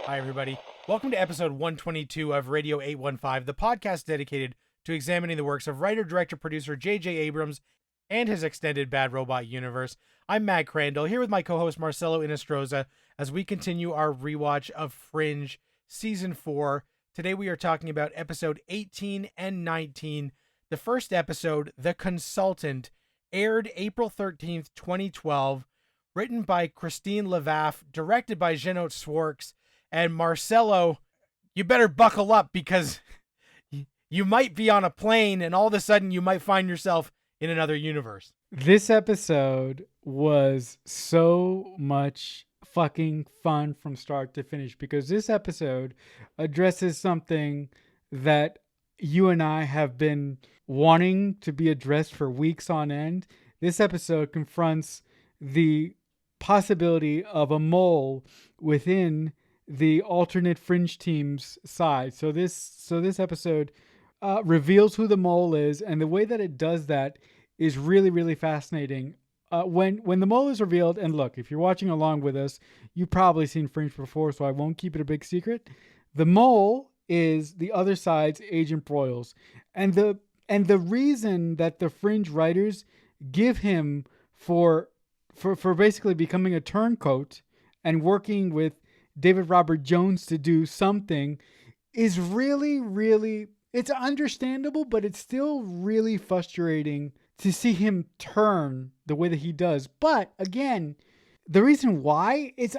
Hi, everybody. Welcome to episode 122 of Radio 815, the podcast dedicated to examining the works of writer, director, producer J.J. Abrams and his extended Bad Robot universe. I'm Matt Crandall, here with my co-host Marcelo Inestroza as we continue our rewatch of Fringe Season 4. Today we are talking about episode 18 and 19. The first episode, The Consultant, aired April 13th, 2012, written by Christine Levaff, directed by Jeannot Swartz. And Marcelo, you better buckle up because you might be on a plane and all of a sudden you might find yourself in another universe. This episode was so much fucking fun from start to finish because this episode addresses something that you and I have been wanting to be addressed for weeks on end. This episode confronts the possibility of a mole within the alternate Fringe team's side. So this episode reveals who the mole is, and the way that it does that is really, really fascinating. When the mole is revealed, and look, if you're watching along with us, you've probably seen Fringe before, so I won't keep it a big secret. The mole is the other side's Agent Broyles, and the reason that the Fringe writers give him for basically becoming a turncoat and working with David Robert Jones to do something is really, really, it's understandable, but it's still really frustrating to see him turn the way that he does. But again, the reason why it's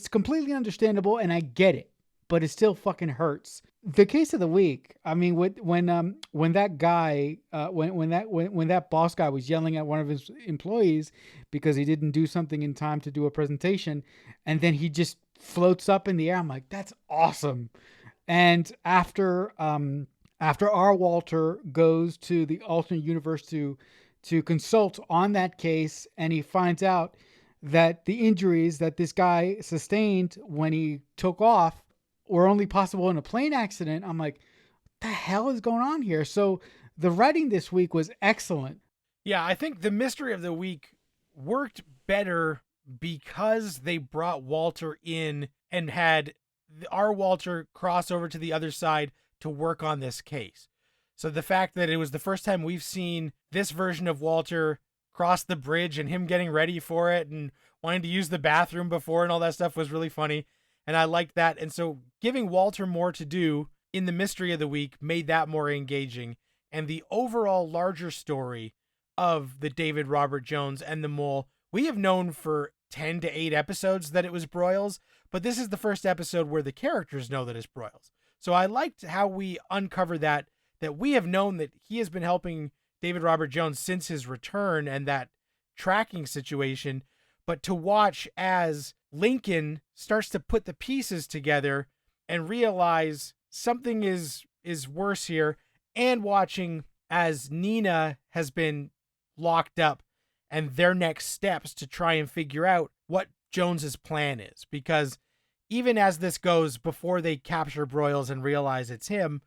completely understandable, and I get it, but it still fucking hurts. The case of the week. I mean, when that guy, when that boss guy was yelling at one of his employees because he didn't do something in time to do a presentation, and then he just floats up in the air. I'm like, that's awesome. And after R. Walter goes to the alternate universe to consult on that case, and he finds out that the injuries that this guy sustained when he took off were only possible in a plane accident. I'm like, what the hell is going on here? So the writing this week was excellent. Yeah, I think the mystery of the week worked better because they brought Walter in and had our Walter cross over to the other side to work on this case. So the fact that it was the first time we've seen this version of Walter cross the bridge and him getting ready for it and wanting to use the bathroom before and all that stuff was really funny. And I liked that. And so giving Walter more to do in the mystery of the week made that more engaging. And the overall larger story of the David Robert Jones and the mole, we have known for 10 to 8 episodes that it was Broyles, but this is the first episode where the characters know that it's Broyles. So I liked how we uncovered that we have known that he has been helping David Robert Jones since his return and that tracking situation. But to watch as Lincoln starts to put the pieces together and realize something is worse here, and watching as Nina has been locked up and their next steps to try and figure out what Jones's plan is. Because even as this goes, before they capture Broyles and realize it's him,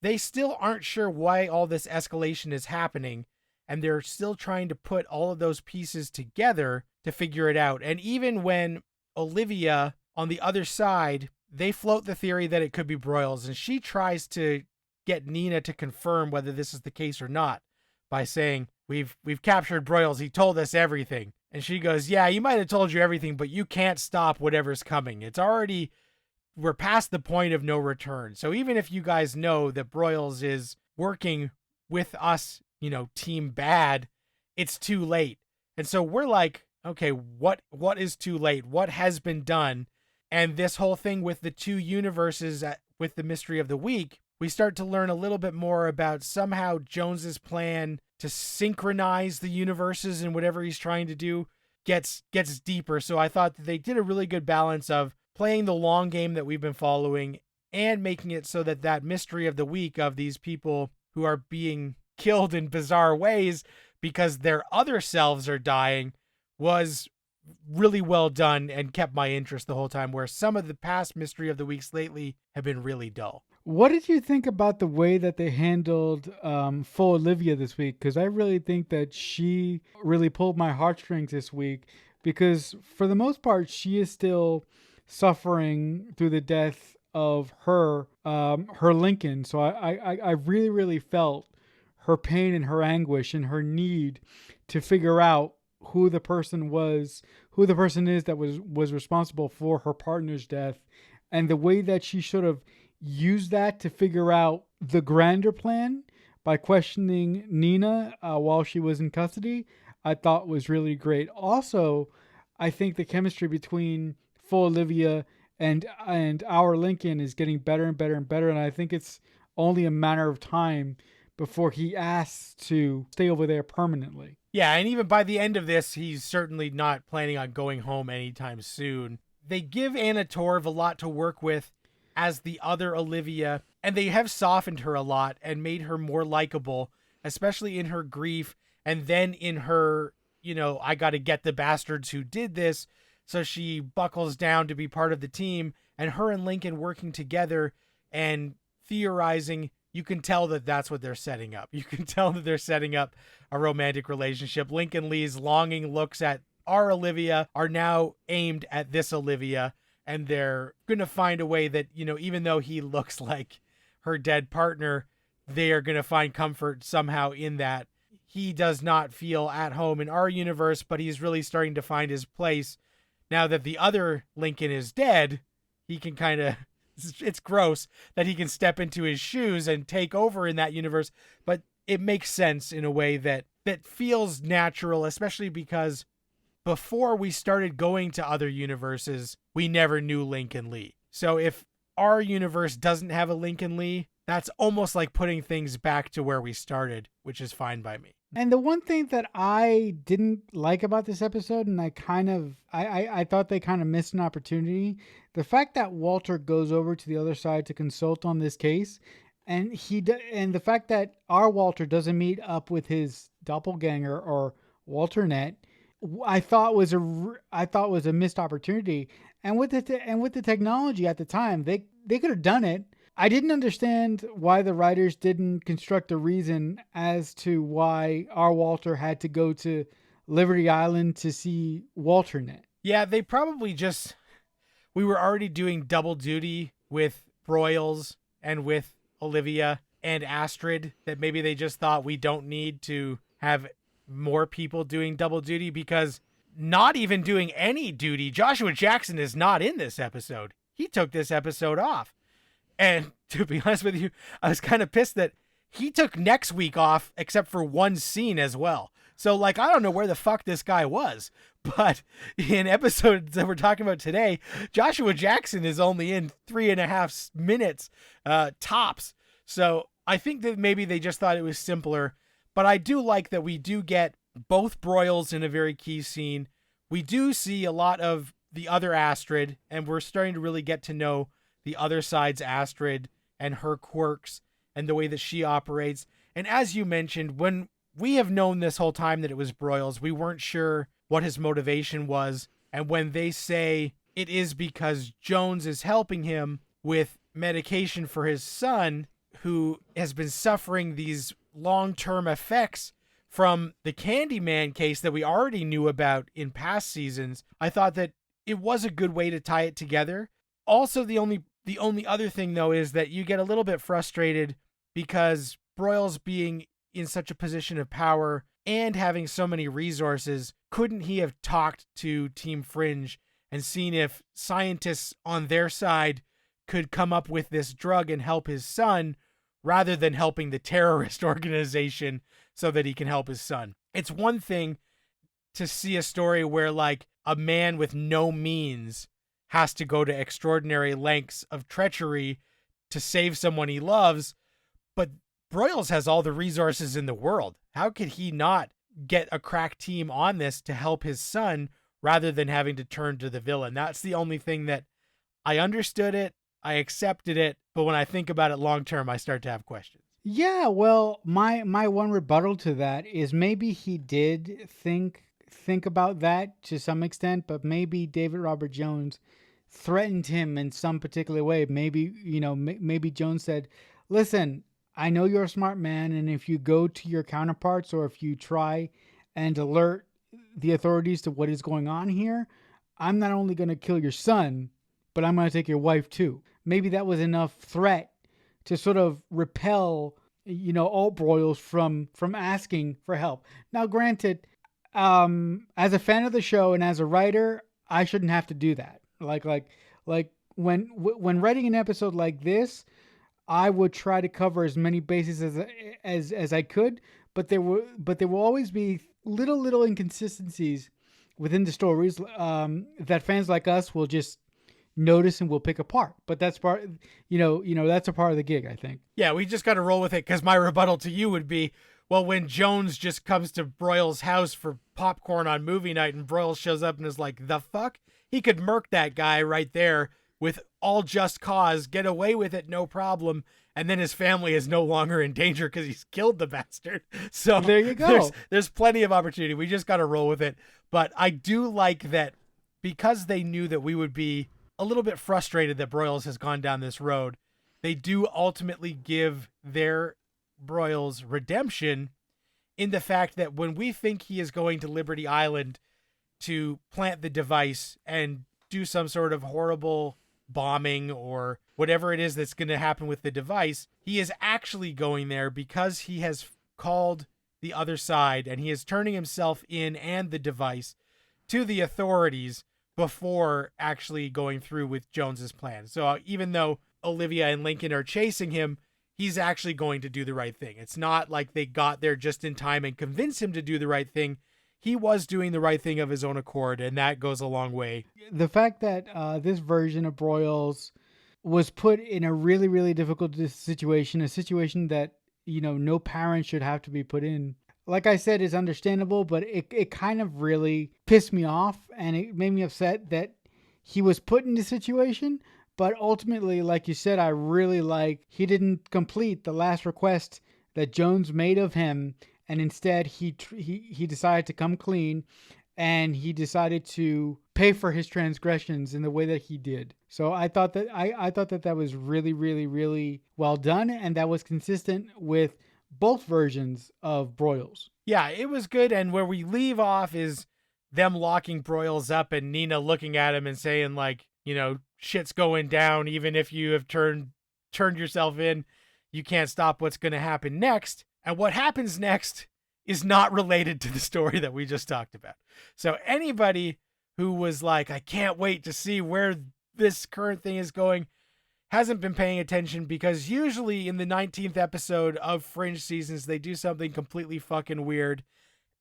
they still aren't sure why all this escalation is happening. And they're still trying to put all of those pieces together to figure it out. And even when Olivia on the other side, they float the theory that it could be Broyles, and she tries to get Nina to confirm whether this is the case or not by saying, we've captured Broyles, he told us everything. And she goes, yeah, he might have told you everything, but you can't stop whatever's coming. We're past the point of no return. So even if you guys know that Broyles is working with us, Team Bad, it's too late. And so we're like, okay, what is too late? What has been done? And this whole thing with the two universes with the mystery of the week, we start to learn a little bit more about somehow Jones's plan to synchronize the universes and whatever he's trying to do gets deeper. So I thought that they did a really good balance of playing the long game that we've been following and making it so that mystery of the week of these people who are being killed in bizarre ways because their other selves are dying was really well done and kept my interest the whole time, where some of the past mystery of the weeks lately have been really dull. What did you think about the way that they handled Full Olivia this week? Because I really think that she really pulled my heartstrings this week, because for the most part, she is still suffering through the death of her Lincoln. So I really, really felt her pain and her anguish and her need to figure out who the person is that was responsible for her partner's death, and the way that she sort of used that to figure out the grander plan by questioning Nina while she was in custody, I thought was really great. Also, I think the chemistry between Full Olivia and our Lincoln is getting better and better and better, and I think it's only a matter of time before he asks to stay over there permanently. Yeah, and even by the end of this, he's certainly not planning on going home anytime soon. They give Anna Torv a lot to work with as the other Olivia, and they have softened her a lot and made her more likable, especially in her grief, and then in her, I got to get the bastards who did this. So she buckles down to be part of the team, and her and Lincoln working together and theorizing. You can tell that that's what they're setting up. You can tell that they're setting up a romantic relationship. Lincoln Lee's longing looks at our Olivia are now aimed at this Olivia, and they're going to find a way that, even though he looks like her dead partner, they are going to find comfort somehow in that. He does not feel at home in our universe, but he's really starting to find his place. Now that the other Lincoln is dead, he can kind of, it's gross that he can step into his shoes and take over in that universe, but it makes sense in a way that feels natural, especially because before we started going to other universes, we never knew Lincoln Lee. So if our universe doesn't have a Lincoln Lee, that's almost like putting things back to where we started, which is fine by me. And the one thing that I didn't like about this episode, and I thought they kind of missed an opportunity, the fact that Walter goes over to the other side to consult on this case, and the fact that our Walter doesn't meet up with his doppelganger or Walternet, I thought was a missed opportunity. And with the technology at the time, they could have done it. I didn't understand why the writers didn't construct a reason as to why our Walter had to go to Liberty Island to see Walternet. Yeah, they probably we were already doing double duty with Broyles and with Olivia and Astrid, that maybe they just thought we don't need to have more people doing double duty, because not even doing any duty, Joshua Jackson is not in this episode. He took this episode off. And to be honest with you, I was kind of pissed that he took next week off except for one scene as well. So, I don't know where the fuck this guy was. But in episodes that we're talking about today, Joshua Jackson is only in 3.5 minutes tops. So I think that maybe they just thought it was simpler. But I do like that we do get both Broyles in a very key scene. We do see a lot of the other Astrid, and we're starting to really get to know the other side's Astrid and her quirks and the way that she operates. And as you mentioned, when we have known this whole time that it was Broyles, we weren't sure what his motivation was. And when they say it is because Jones is helping him with medication for his son, who has been suffering these long-term effects from the Candyman case that we already knew about in past seasons, I thought that it was a good way to tie it together. Also, the only other thing, though, is that you get a little bit frustrated because Broyles being in such a position of power and having so many resources, couldn't he have talked to Team Fringe and seen if scientists on their side could come up with this drug and help his son, rather than helping the terrorist organization so that he can help his son? It's one thing to see a story where, a man with no means has to go to extraordinary lengths of treachery to save someone he loves, but Broyles has all the resources in the world. How could he not get a crack team on this to help his son rather than having to turn to the villain? That's the only thing that I understood it, I accepted it, but when I think about it long term, I start to have questions. Yeah, well, my one rebuttal to that is maybe he did think about that to some extent, but maybe David Robert Jones threatened him in some particular way. Maybe, maybe Jones said, listen, I know you're a smart man, and if you go to your counterparts, or if you try and alert the authorities to what is going on here, I'm not only going to kill your son, but I'm going to take your wife too. Maybe that was enough threat to sort of repel, alt broils from asking for help. Now, granted, as a fan of the show and as a writer, I shouldn't have to do that. Like when writing an episode like this, I would try to cover as many bases as I could, but there will always be little inconsistencies within the stories that fans like us will just notice and will pick apart. But that's part, that's a part of the gig, I think. Yeah, we just got to roll with it, because my rebuttal to you would be, well, when Jones just comes to Broyles' house for popcorn on movie night and Broyles shows up and is like, the fuck? He could murk that guy right there with all just cause, get away with it, no problem. And then his family is no longer in danger because he's killed the bastard. So there you go. There's plenty of opportunity. We just got to roll with it. But I do like that, because they knew that we would be a little bit frustrated that Broyles has gone down this road, they do ultimately give their Broyles redemption in the fact that when we think he is going to Liberty Island to plant the device and do some sort of horrible bombing or whatever it is that's going to happen with the device, he is actually going there because he has called the other side and he is turning himself in and the device to the authorities before actually going through with Jones's plan. So even though Olivia and Lincoln are chasing him, he's actually going to do the right thing. It's not like they got there just in time and convinced him to do the right thing. He was doing the right thing of his own accord, and that goes a long way. The fact that this version of Broyles was put in a really, really difficult situation, a situation that, no parent should have to be put in, like I said, is understandable, but it kind of really pissed me off, and it made me upset that he was put in this situation. But ultimately, like you said, I really like he didn't complete the last request that Jones made of him, and instead he decided to come clean, and he decided to pay for his transgressions in the way that he did. So I thought that I thought that was really, really, really well done, and that was consistent with both versions of Broyles. Yeah, it was good. And where we leave off is them locking Broyles up and Nina looking at him and saying, like, shit's going down. Even if you have turned yourself in, you can't stop what's going to happen next. And what happens next is not related to the story that we just talked about. So anybody who was like, I can't wait to see where this current thing is going, hasn't been paying attention, because usually in the 19th episode of Fringe seasons, they do something completely fucking weird.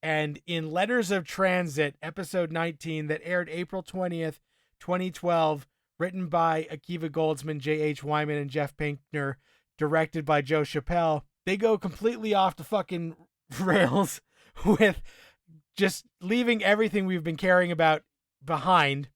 And in Letters of Transit, episode 19, that aired April 20th, 2012, written by Akiva Goldsman, J.H. Wyman, and Jeff Pinkner, directed by Joe Chappelle, they go completely off the fucking rails with just leaving everything we've been caring about behind.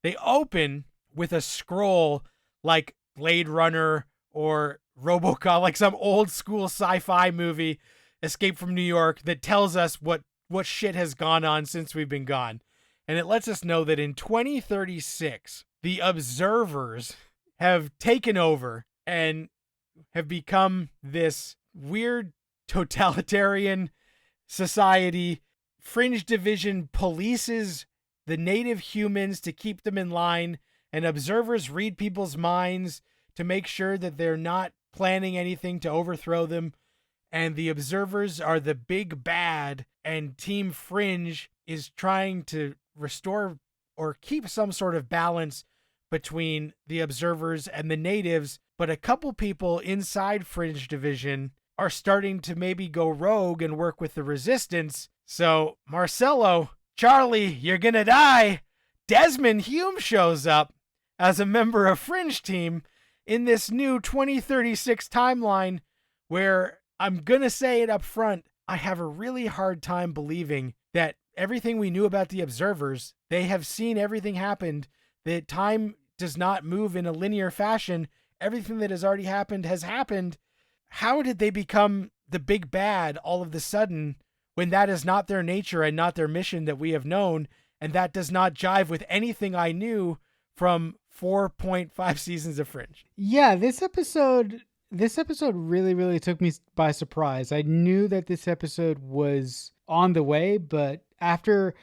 They open with a scroll like Blade Runner or RoboCop, like some old school sci-fi movie, Escape from New York, that tells us what shit has gone on since we've been gone. And it lets us know that in 2036, the observers have taken over and have become this weird totalitarian society. Fringe Division polices the native humans to keep them in line, and observers read people's minds to make sure that they're not planning anything to overthrow them. And the observers are the big bad, and Team Fringe is trying to restore or keep some sort of balance between the observers and the natives. But a couple people inside Fringe Division are starting to maybe go rogue and work with the resistance. So Marcelo, Charlie, you're gonna die. Desmond Hume shows up as a member of Fringe Team in this new 2036 timeline, where I'm gonna say it up front, I have a really hard time believing that everything we knew about the observers, they have seen everything happened, that time does not move in a linear fashion. Everything that has already happened has happened. How did they become the big bad all of a sudden, when that is not their nature and not their mission that we have known, and that does not jive with anything I knew from 4.5 seasons of Fringe? Yeah, this episode really, really took me by surprise. I knew that this episode was on the way, but after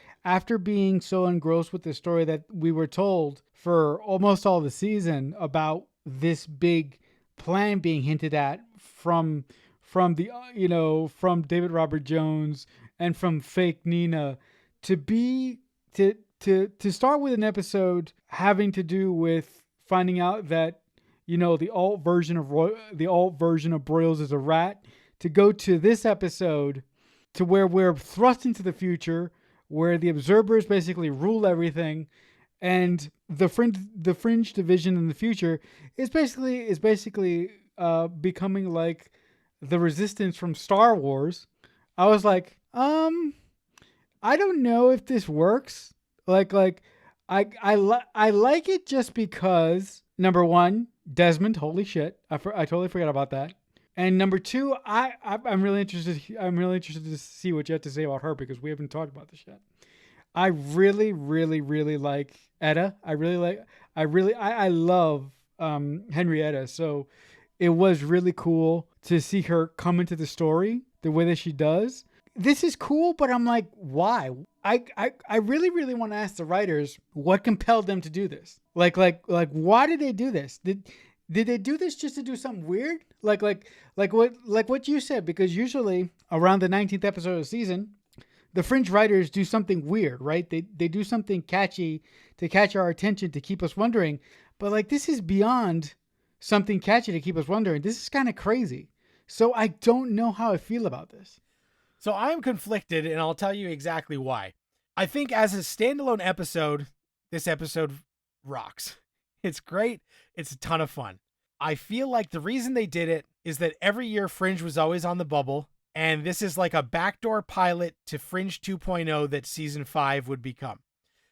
being so engrossed with the story that we were told for almost all the season about this big plan being hinted at from the from David Robert Jones and from fake Nina, to be to start with an episode having to do with finding out that the alt version of Broyles is a rat, to go to this episode to where we're thrust into the future, where the observers basically rule everything, and the fringe division in the future is basically becoming like the resistance from Star Wars. I was like, I don't know if this works. I like it just because, number one, Desmond, holy shit, I totally forgot about that. And number two, I'm really interested. I'm really interested to see what you have to say about her, because we haven't talked about this yet. I really, really, really like Etta. I love Henrietta. So it was really cool to see her come into the story the way that she does. This is cool, but I'm like, why? I really, really want to ask the writers what compelled them to do this. Why did they do this? Did they do this just to do something weird? Like what you said? Because usually around the 19th episode of the season, the Fringe writers do something weird, right? They do something catchy to catch our attention, to keep us wondering. But like, this is beyond something catchy to keep us wondering. This is kind of crazy. So I don't know how I feel about this. So I'm conflicted, and I'll tell you exactly why. I think as a standalone episode, this episode rocks. It's great. It's a ton of fun. I feel like the reason they did it is that every year Fringe was always on the bubble, and this is like a backdoor pilot to Fringe 2.0 that season 5 would become.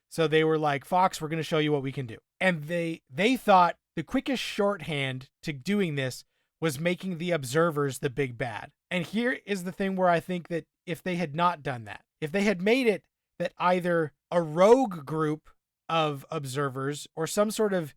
So they were like, Fox, we're going to show you what we can do. And they thought the quickest shorthand to doing this was making the observers the big bad. And here is the thing where I think that if they had not done that, if they had made it that either a rogue group of observers or some sort of,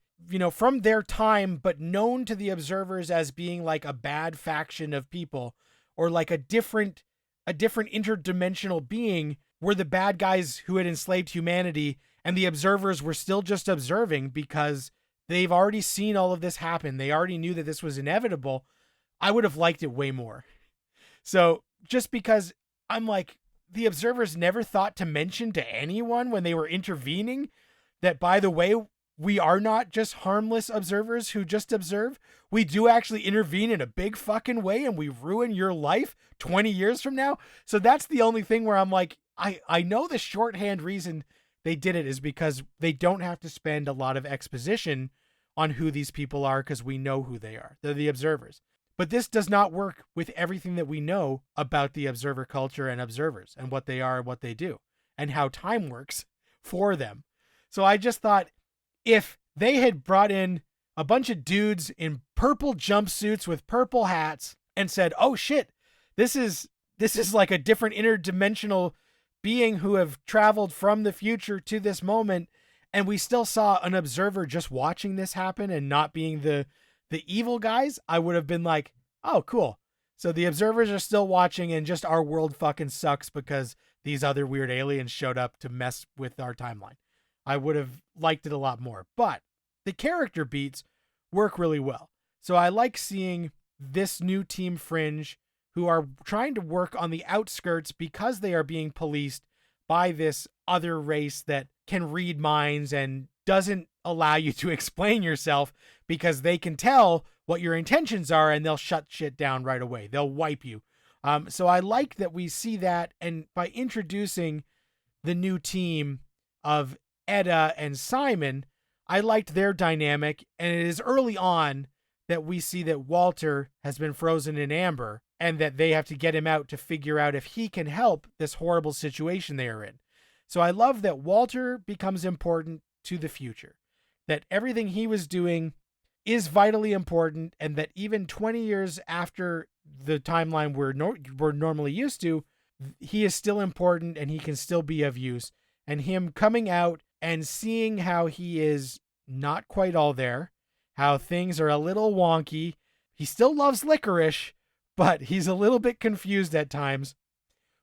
from their time, but known to the observers as being like a bad faction of people, or like a different interdimensional being, were the bad guys who had enslaved humanity, and the observers were still just observing because they've already seen all of this happen. They already knew that this was inevitable. I would have liked it way more. So just because I'm like, the observers never thought to mention to anyone when they were intervening that, by the way, we are not just harmless observers who just observe. We do actually intervene in a big fucking way, and we ruin your life 20 years from now. So that's the only thing where I'm like, I know the shorthand reason they did it is because they don't have to spend a lot of exposition on who these people are, because we know who they are. They're the observers. But this does not work with everything that we know about the observer culture and observers and what they are and what they do and how time works for them. So I just thought, if they had brought in a bunch of dudes in purple jumpsuits with purple hats and said, oh shit, this is like a different interdimensional being who have traveled from the future to this moment, and we still saw an observer just watching this happen and not being the evil guys, I would have been like, oh, cool. So the observers are still watching, and just our world fucking sucks because these other weird aliens showed up to mess with our timeline. I would have liked it a lot more. But the character beats work really well. So I like seeing this new team Fringe, who are trying to work on the outskirts because they are being policed by this other race that can read minds and doesn't allow you to explain yourself, because they can tell what your intentions are and they'll shut shit down right away. They'll wipe you. So I like that we see that, and by introducing the new team of Etta and Simon, I liked their dynamic, and it is early on that we see that Walter has been frozen in amber and that they have to get him out to figure out if he can help this horrible situation they are in. So I love that Walter becomes important to the future, that everything he was doing is vitally important, and that even 20 years after the timeline we're normally used to, he is still important and he can still be of use. And him coming out and seeing how he is not quite all there, how things are a little wonky. He still loves licorice, but he's a little bit confused at times.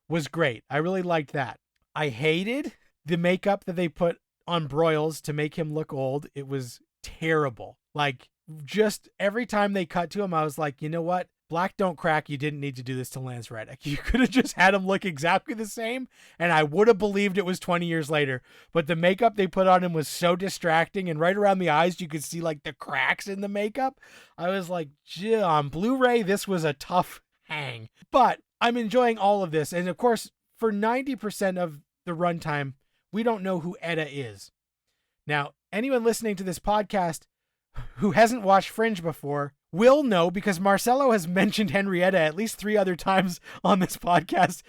was great. I really liked that. I hated the makeup that they put on Broyles to make him look old. It was terrible. Like, just every time they cut to him, I was like, you know what? Black don't crack. You didn't need to do this to Lance Reddick. You could have just had him look exactly the same, and I would have believed it was 20 years later. But the makeup they put on him was so distracting, and right around the eyes, you could see like the cracks in the makeup. I was like, gee, on Blu-ray, this was a tough hang. But I'm enjoying all of this. And of course, for 90% of the runtime, we don't know who Etta is. Now, anyone listening to this podcast who hasn't watched Fringe before will know, because Marcelo has mentioned Henrietta at least 3 other times on this podcast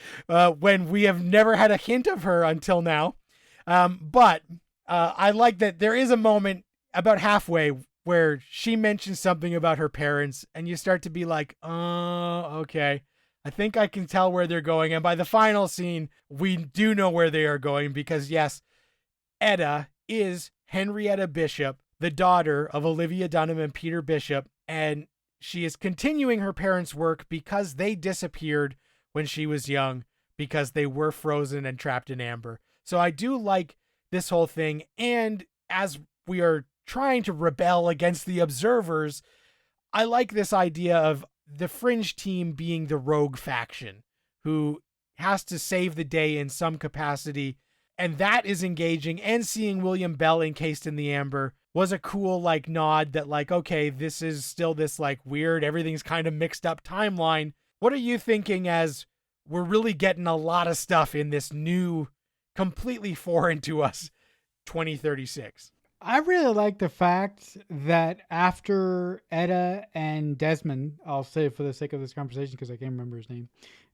when we have never had a hint of her until now. But I like that there is a moment about halfway where she mentions something about her parents, and you start to be like, oh, okay. I think I can tell where they're going. And by the final scene, we do know where they are going, because yes, Etta is Henrietta Bishop, the daughter of Olivia Dunham and Peter Bishop, and she is continuing her parents' work because they disappeared when she was young, because they were frozen and trapped in amber. So I do like this whole thing, and as we are trying to rebel against the observers, I like this idea of the Fringe team being the rogue faction who has to save the day in some capacity, and that is engaging. And seeing William Bell encased in the amber was a cool like nod that like, okay, this is still this like weird, everything's kind of mixed up timeline. What are you thinking as we're really getting a lot of stuff in this new, completely foreign to us 2036? I really like the fact that after Etta and Desmond, I'll say it for the sake of this conversation because I can't remember his name,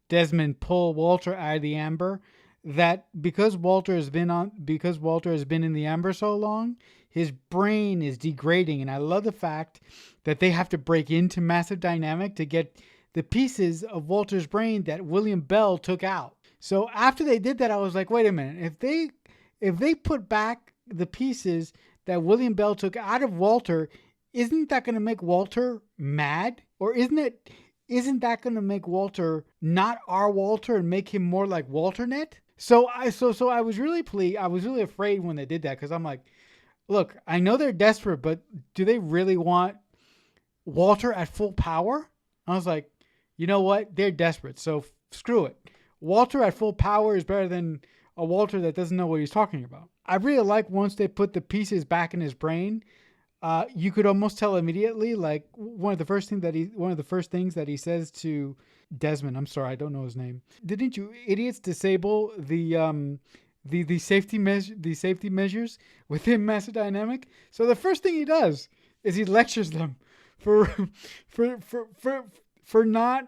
Desmond pull Walter out of the amber, that because Walter has been in the amber so long, his brain is degrading. And I love the fact that they have to break into Massive Dynamic to get the pieces of Walter's brain that William Bell took out. So after they did that, I was like, wait a minute, if they put back the pieces that William Bell took out of Walter, isn't that going to make Walter mad? Or isn't that going to make Walter not our Walter and make him more like Walternet? So I was really I was really afraid when they did that, because I'm like, look, I know they're desperate, but do they really want Walter at full power? I was like, you know what? They're desperate, so screw it. Walter at full power is better than a Walter that doesn't know what he's talking about. I really like once they put the pieces back in his brain, you could almost tell immediately. Like one of the first things that he says to Desmond, I'm sorry, I don't know his name. Didn't you idiots disable the safety measures within Massive Dynamic? So the first thing he does is he lectures them for not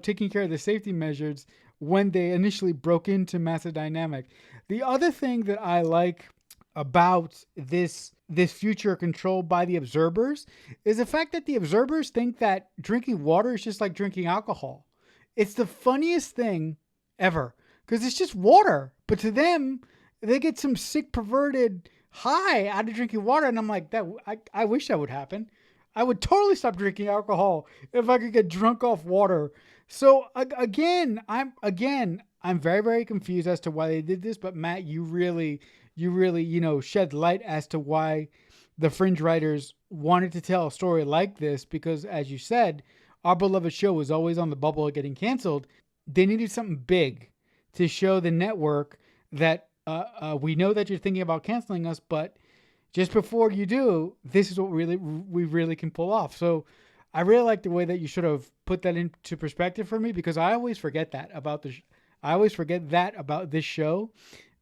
taking care of the safety measures when they initially broke into Massive Dynamic. The other thing that I like about this future controlled by the observers is the fact that the observers think that drinking water is just like drinking alcohol. It's the funniest thing ever, because it's just water. But to them, they get some sick, perverted high out of drinking water. And I'm like, I wish that would happen. I would totally stop drinking alcohol if I could get drunk off water. So again, I'm very, very confused as to why they did this. But Matt, you really, shed light as to why the Fringe writers wanted to tell a story like this. Because as you said, our beloved show was always on the bubble of getting canceled. They needed something big to show the network that we know that you're thinking about canceling us, but just before you do, this is what we really can pull off. So I really like the way that you should have put that into perspective for me, because I always forget that about this show,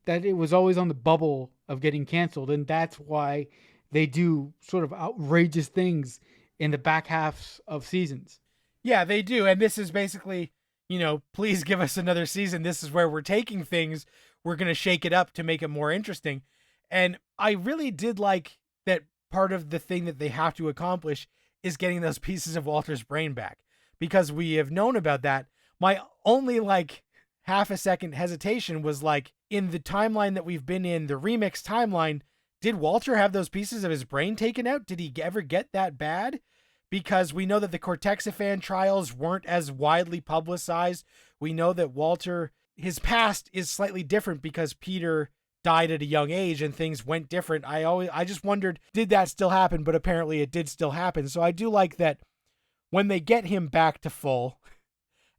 that it was always on the bubble of getting canceled. And that's why they do sort of outrageous things in the back halves of seasons. Yeah, they do. And this is basically, please give us another season. This is where we're taking things. We're going to shake it up to make it more interesting. And I really did like that part of the thing that they have to accomplish is getting those pieces of Walter's brain back, because we have known about that. My only half a second hesitation was in the timeline that we've been in, the remix timeline, did Walter have those pieces of his brain taken out? Did he ever get that bad? Because we know that the Cortexiphan trials weren't as widely publicized. We know that Walter, his past is slightly different because Peter died at a young age and things went different. I just wondered, did that still happen? But apparently it did still happen. So I do like that when they get him back to full,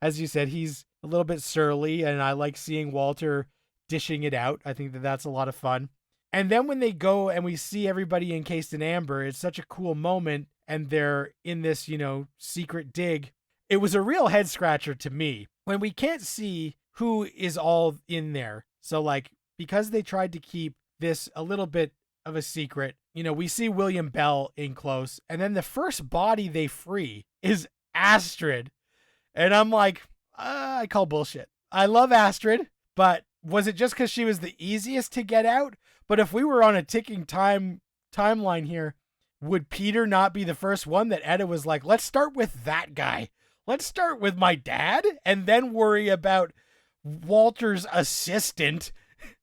as you said, he's a little bit surly, and I like seeing Walter dishing it out. I think that that's a lot of fun. And then when they go and we see everybody encased in amber, it's such a cool moment, and they're in this, secret dig. It was a real head scratcher to me when we can't see who is all in there. So, like, because they tried to keep this a little bit of a secret, we see William Bell in close, and then the first body they free is Astrid. And I'm like, I call bullshit. I love Astrid, but was it just because she was the easiest to get out? But if we were on a ticking timeline here, would Peter not be the first one that Etta was like, let's start with that guy. Let's start with my dad and then worry about Walter's assistant.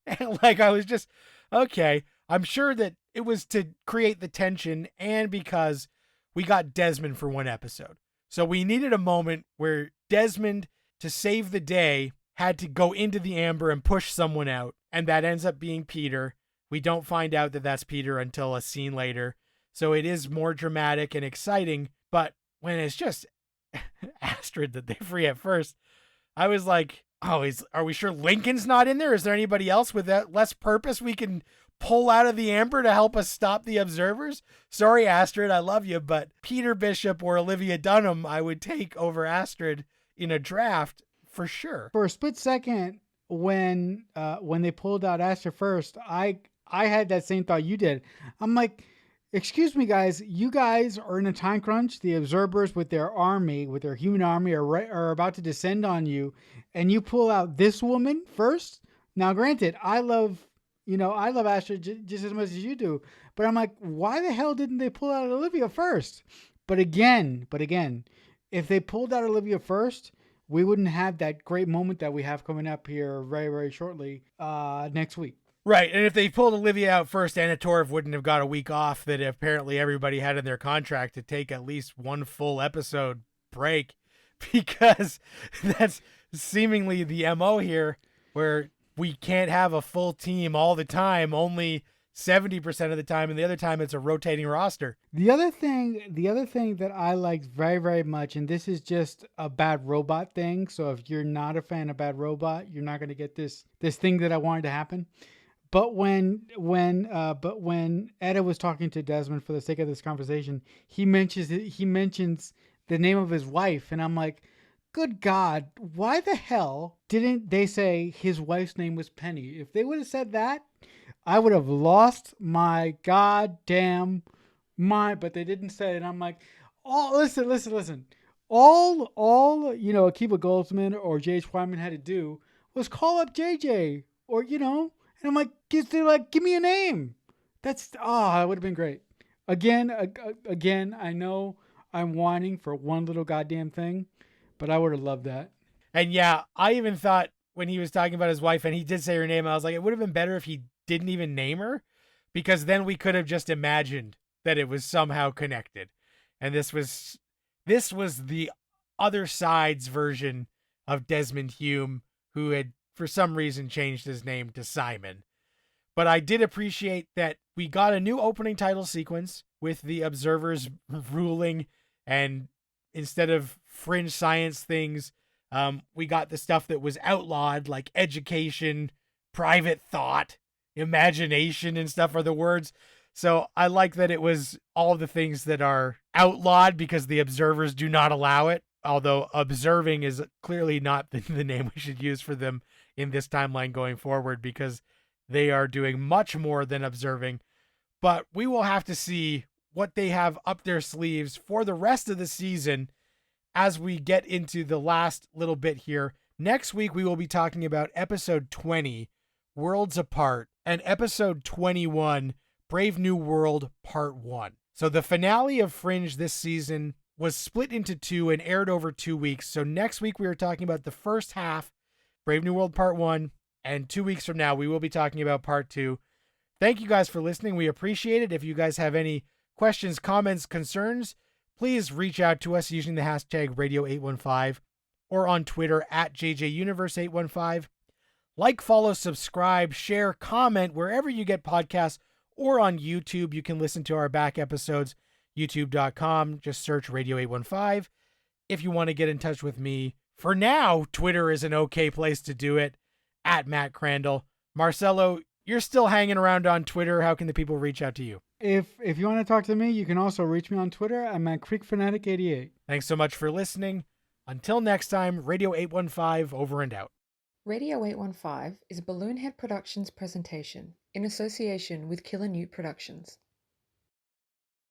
And like, I was just, okay. I'm sure that it was to create the tension and because we got Desmond for one episode. So we needed a moment where Desmond, to save the day, had to go into the amber and push someone out. And that ends up being Peter. We don't find out that that's Peter until a scene later. So it is more dramatic and exciting. But when it's just Astrid that they free at first, I was like, oh, are we sure Lincoln's not in there? Is there anybody else with that less purpose we can pull out of the amber to help us stop the observers? Sorry, Astrid, I love you, but Peter Bishop or Olivia Dunham, I would take over Astrid in a draft for sure. For a split second, when they pulled out Astrid first, I had that same thought you did. I'm like, excuse me, guys, you guys are in a time crunch. The observers with their army, with their human army, are about to descend on you, and you pull out this woman first. Now, granted, I love Astrid just as much as you do, but I'm like, why the hell didn't they pull out Olivia first? But again, if they pulled out Olivia first, we wouldn't have that great moment that we have coming up here very, very shortly next week. Right, and if they pulled Olivia out first, Anna Torv wouldn't have got a week off that apparently everybody had in their contract to take at least one full episode break, because that's seemingly the MO here, where we can't have a full team all the time, only 70% of the time, and the other time it's a rotating roster. The other thing that I liked very, very much, and this is just a Bad Robot thing, so if you're not a fan of Bad Robot, you're not going to get this thing that I wanted to happen. But when Etta was talking to Desmond for the sake of this conversation, he mentions the name of his wife, and I'm like, good God, why the hell didn't they say his wife's name was Penny? If they would have said that, I would have lost my goddamn mind, but they didn't say it. And I'm like, oh, listen. All Akiva Goldsman or J.H. Wyman had to do was call up JJ or, and I'm like, they're like, give me a name. That would have been great. Again, I know I'm whining for one little goddamn thing, but I would have loved that. And yeah, I even thought when he was talking about his wife and he did say her name, I was like, it would have been better if he didn't even name her, because then we could have just imagined that it was somehow connected. And this was the other side's version of Desmond Hume, who had for some reason changed his name to Simon. But I did appreciate that we got a new opening title sequence with the observers ruling, and instead of fringe science things, we got the stuff that was outlawed, like education, private thought, imagination, and stuff are the words. So I like that it was all the things that are outlawed because the observers do not allow it. Although observing is clearly not the name we should use for them in this timeline going forward, because they are doing much more than observing. But we will have to see what they have up their sleeves for the rest of the season as we get into the last little bit here. Next week, we will be talking about episode 20, Worlds Apart, and episode 21, Brave New World Part 1. So the finale of Fringe this season was split into two and aired over 2 weeks. So next week, we are talking about the first half, Brave New World Part 1, and 2 weeks from now, we will be talking about Part 2. Thank you guys for listening. We appreciate it. If you guys have any questions, comments, concerns, please reach out to us using the hashtag Radio815 or on Twitter at JJUniverse815. Like, follow, subscribe, share, comment wherever you get podcasts, or on YouTube. You can listen to our back episodes, youtube.com. Just search Radio 815. If you want to get in touch with me, for now, Twitter is an okay place to do it, at Matt Crandall. Marcelo, you're still hanging around on Twitter. How can the people reach out to you? If you want to talk to me, you can also reach me on Twitter. I'm at CreekFanatic88. Thanks so much for listening. Until next time, Radio 815 over and out. Radio 815 is a Balloonhead Productions presentation in association with Killer Newt Productions.